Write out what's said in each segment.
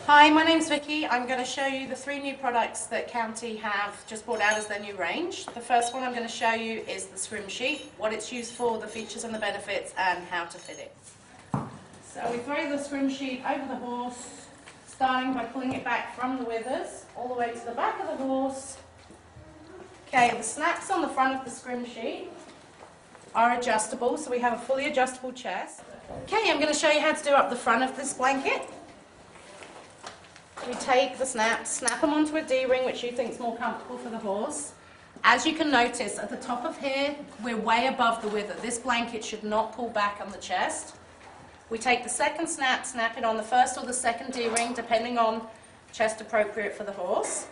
Hi, my name's Vicky. I'm going to show you the 3 new products that County have just brought out as their new range. The first one I'm going to show you is the Scrim sheet, what it's used for, the features and the benefits, and how to fit it. So we throw the Scrim sheet over the horse, starting by pulling it back from the withers, all the way to the back of the horse. Okay, the snaps on the front of the Scrim sheet are adjustable, so we have a fully adjustable chest. Okay, I'm going to show you how to do up the front of this blanket. We take the snaps, snap them onto a D-ring which you think is more comfortable for the horse. As you can notice, at the top of here, we're way above the wither. This blanket should not pull back on the chest. We take the second snap, snap it on the first or the second D-ring, depending on chest appropriate for the horse.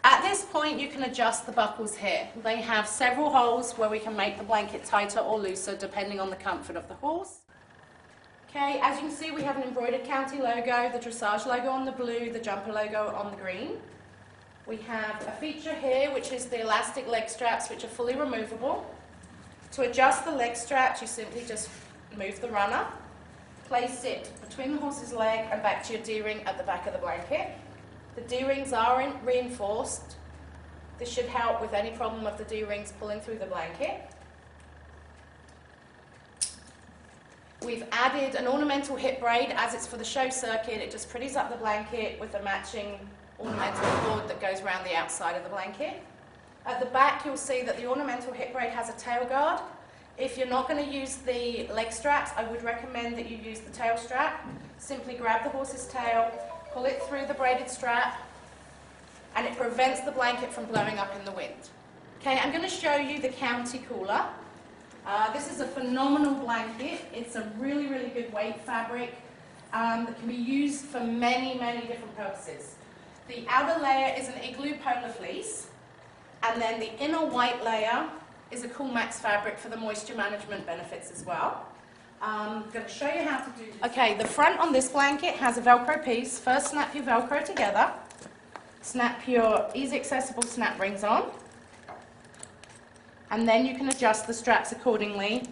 At this point, you can adjust the buckles here. They have several holes where we can make the blanket tighter or looser, depending on the comfort of the horse. Okay, as you can see, we have an embroidered County logo, the dressage logo on the blue, the jumper logo on the green. We have a feature here, which is the elastic leg straps, which are fully removable. To adjust the leg straps, you simply just move the runner, place it between the horse's leg and back to your D-ring at the back of the blanket. The D-rings are reinforced. This should help with any problem of the D-rings pulling through the blanket. We've added an ornamental hip braid. As it's for the show circuit, it just pretties up the blanket with a matching ornamental cord that goes around the outside of the blanket. At the back, you'll see that the ornamental hip braid has a tail guard. If you're not going to use the leg straps, I would recommend that you use the tail strap. Simply grab the horse's tail, pull it through the braided strap, and it prevents the blanket from blowing up in the wind. Okay, I'm going to show you the County cooler. This is a phenomenal blanket. It's a really, really good weight fabric that can be used for many, many different purposes. The outer layer is an igloo polar fleece, and then the inner white layer is a Cool Max fabric for the moisture management benefits as well. I'm going to show you how to do this. Okay, the front on this blanket has a Velcro piece. First, snap your Velcro together. Snap your easy accessible snap rings on. And then you can adjust the straps accordingly.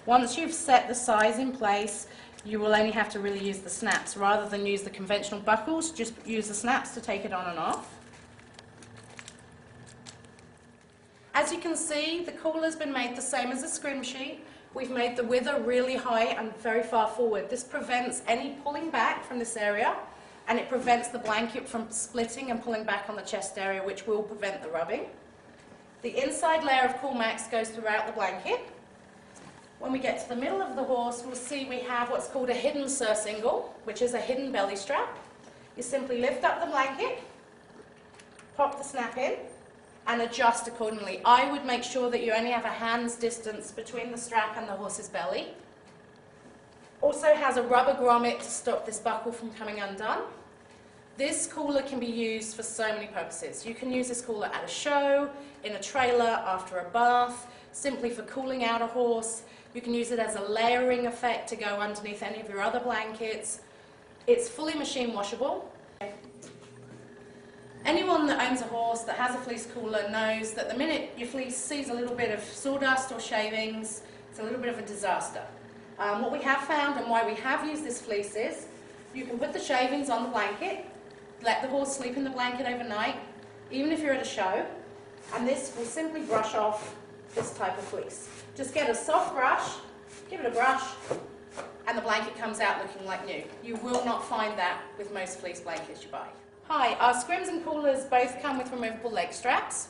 Once you've set the size in place, you will only have to really use the snaps. Rather than use the conventional buckles, just use the snaps to take it on and off. As you can see, the cooler's been made the same as the scrim sheet. We've made the wither really high and very far forward. This prevents any pulling back from this area, and it prevents the blanket from splitting and pulling back on the chest area, which will prevent the rubbing. The inside layer of Cool Max goes throughout the blanket. When we get to the middle of the horse, we'll see we have what's called a hidden surcingle, which is a hidden belly strap. You simply lift up the blanket, pop the snap in, and adjust accordingly. I would make sure that you only have a hand's distance between the strap and the horse's belly. Also has a rubber grommet to stop this buckle from coming undone. This cooler can be used for so many purposes. You can use this cooler at a show, in a trailer, after a bath, simply for cooling out a horse. You can use it as a layering effect to go underneath any of your other blankets. It's fully machine washable. Anyone that owns a horse that has a fleece cooler knows that the minute your fleece sees a little bit of sawdust or shavings, it's a little bit of a disaster. What we have found and why we have used this fleece is you can put the shavings on the blanket, let the horse sleep in the blanket overnight, even if you're at a show, and this will simply brush off this type of fleece. Just get a soft brush, give it a brush, and the blanket comes out looking like new. You will not find that with most fleece blankets you buy. Hi, our scrims and coolers both come with removable leg straps.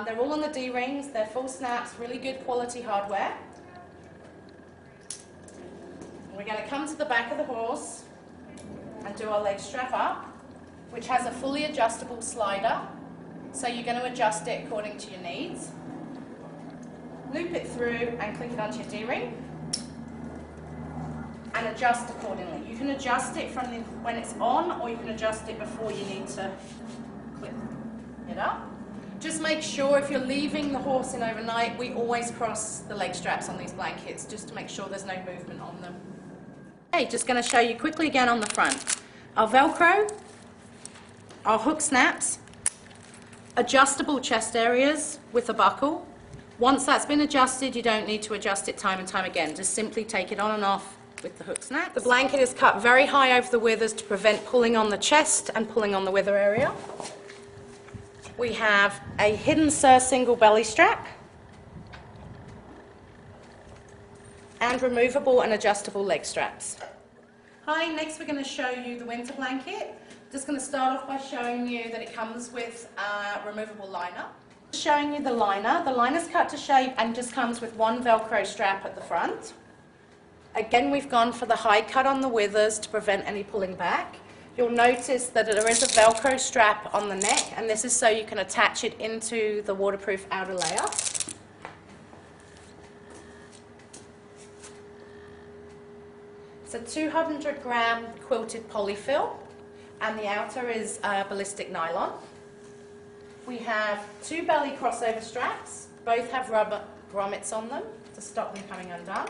They're all on the D-rings, they're full snaps, really good quality hardware. We're going to come to the back of the horse and do our leg strap up, which has a fully adjustable slider, so you're going to adjust it according to your needs. Loop it through and click it onto your D-ring and adjust accordingly. You can adjust it from when it's on, or you can adjust it before you need to clip it up. Just make sure if you're leaving the horse in overnight, we always cross the leg straps on these blankets just to make sure there's no movement on them. Okay, just going to show you quickly again on the front. Our Velcro, our hook snaps, adjustable chest areas with a buckle, Once that's been adjusted, you don't need to adjust it time and time again. Just simply take it on and off with the hook snap. The blanket is cut very high over the withers to prevent pulling on the chest and pulling on the wither area. We have a hidden single belly strap and removable and adjustable leg straps. Hi, next we're going to show you the winter blanket. Just going to start off by showing you that it comes with a removable liner. Showing you the liner. The liner's cut to shape and just comes with one Velcro strap at the front. Again, we've gone for the high cut on the withers to prevent any pulling back. You'll notice that there is a Velcro strap on the neck, and this is so you can attach it into the waterproof outer layer. It's a 200-gram quilted polyfill, and the outer is ballistic nylon. We have two belly crossover straps. Both have rubber grommets on them to stop them coming undone.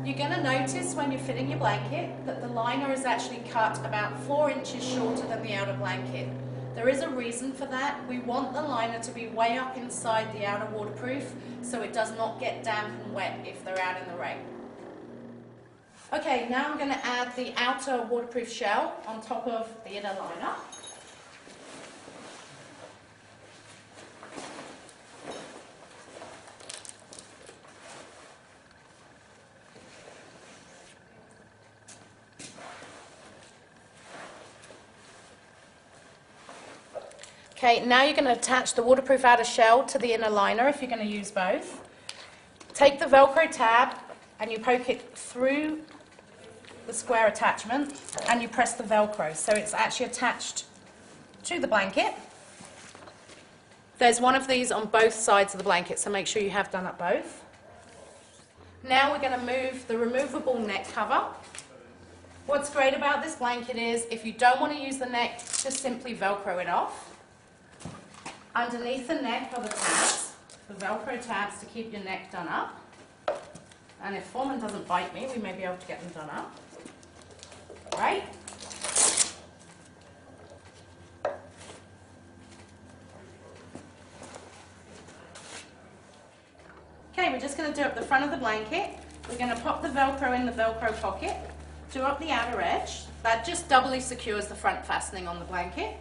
You're going to notice when you're fitting your blanket that the liner is actually cut about 4 inches shorter than the outer blanket. There is a reason for that. We want the liner to be way up inside the outer waterproof so it does not get damp and wet if they're out in the rain. Okay, now I'm going to add the outer waterproof shell on top of the inner liner. Okay, now you're going to attach the waterproof outer shell to the inner liner if you're going to use both. Take the Velcro tab and you poke it through the square attachment and you press the Velcro so it's actually attached to the blanket. There's one of these on both sides of the blanket, so make sure you have done it both. Now we're going to move the removable neck cover. What's great about this blanket is if you don't want to use the neck, just simply Velcro it off. Underneath the neck are the tabs, the Velcro tabs to keep your neck done up. And if Foreman doesn't bite me, we may be able to get them done up. Right? Okay, we're just going to do up the front of the blanket. We're going to pop the Velcro in the Velcro pocket, do up the outer edge. That just doubly secures the front fastening on the blanket.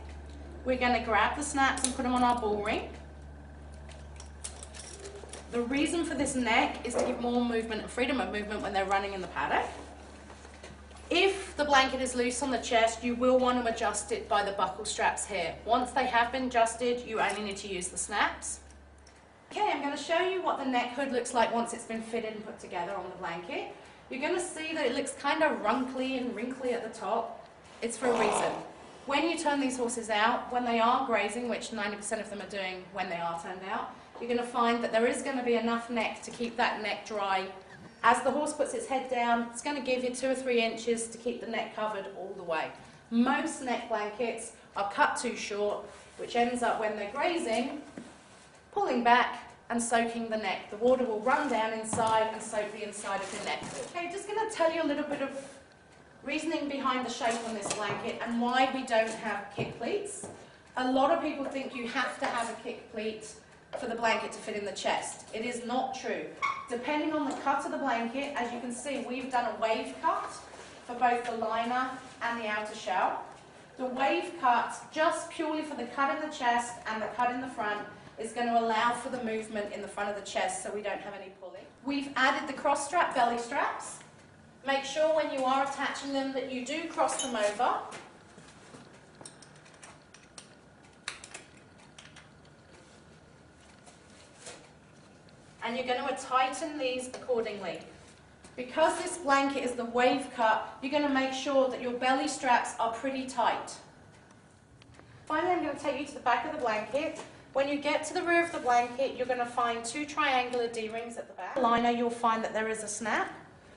We're going to grab the snaps and put them on our ball ring. The reason for this neck is to give more movement and freedom of movement when they're running in the paddock. If the blanket is loose on the chest, you will want to adjust it by the buckle straps here. Once they have been adjusted, you only need to use the snaps. Okay, I'm going to show you what the neck hood looks like once it's been fitted and put together on the blanket. You're going to see that it looks kind of runkly and wrinkly at the top. It's for a reason. When you turn these horses out, when they are grazing, which 90% of them are doing when they are turned out, you're going to find that there is going to be enough neck to keep that neck dry. As the horse puts its head down, it's going to give you 2 or 3 inches to keep the neck covered all the way. Most neck blankets are cut too short, which ends up when they're grazing, pulling back and soaking the neck. The water will run down inside and soak the inside of your neck. Okay, just going to tell you a little bit of reasoning behind the shape on this blanket and why we don't have kick pleats. A lot of people think you have to have a kick pleat for the blanket to fit in the chest. It is not true. Depending on the cut of the blanket, as you can see, we've done a wave cut for both the liner and the outer shell. The wave cut, just purely for the cut in the chest and the cut in the front, is going to allow for the movement in the front of the chest so we don't have any pulling. We've added the cross strap belly straps. Make sure when you are attaching them that you do cross them over. And you're going to tighten these accordingly. Because this blanket is the wave cut, you're going to make sure that your belly straps are pretty tight. Finally, I'm going to take you to the back of the blanket. When you get to the rear of the blanket, you're going to find 2 triangular D-rings at the back. Liner, you'll find that there is a snap.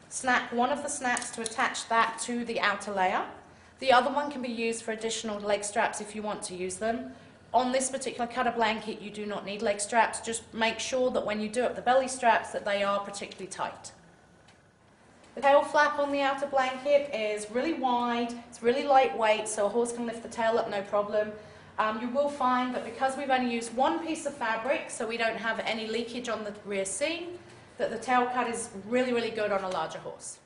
Snap one of the snaps to attach that to the outer layer. The other one can be used for additional leg straps if you want to use them. On this particular cutter blanket, you do not need leg straps. Just make sure that when you do up the belly straps that they are particularly tight. The tail flap on the outer blanket is really wide, it's really lightweight, so a horse can lift the tail up no problem. You will find that because we've only used one piece of fabric, so we don't have any leakage on the rear seam, that the tail cut is really, really good on a larger horse.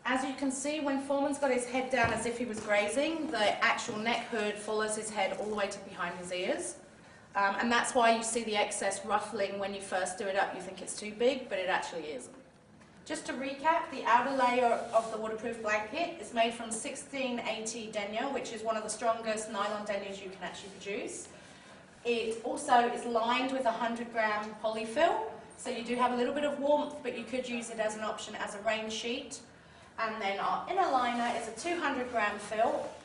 As you can see, when Foreman's got his head down as if he was grazing, the actual neck hood follows his head all the way to behind his ears. And that's why you see the excess ruffling when you first do it up. You think it's too big, but it actually isn't. Just to recap, the outer layer of the waterproof blanket is made from 1680 denier, which is one of the strongest nylon deniers you can actually produce. It also is lined with 100-gram polyfill, so you do have a little bit of warmth, but you could use it as an option as a rain sheet. And then our inner liner is a 200-gram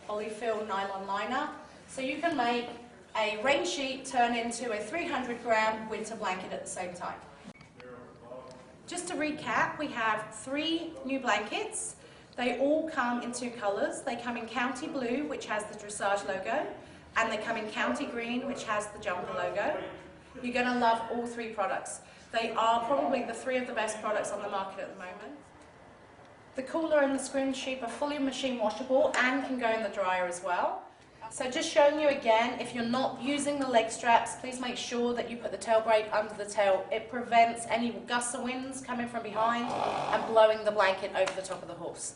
polyfill nylon liner, so you can make a rain sheet turn into a 300-gram winter blanket at the same time. Just to recap, we have 3 new blankets. They all come in 2 colours. They come in County Blue, which has the dressage logo, and they come in County Green, which has the jumper logo. You're going to love all 3 products. They are probably the 3 of the best products on the market at the moment. The cooler and the scrim sheet are fully machine washable and can go in the dryer as well. So just showing you again, if you're not using the leg straps, please make sure that you put the tail brake under the tail. It prevents any gusts of winds coming from behind and blowing the blanket over the top of the horse.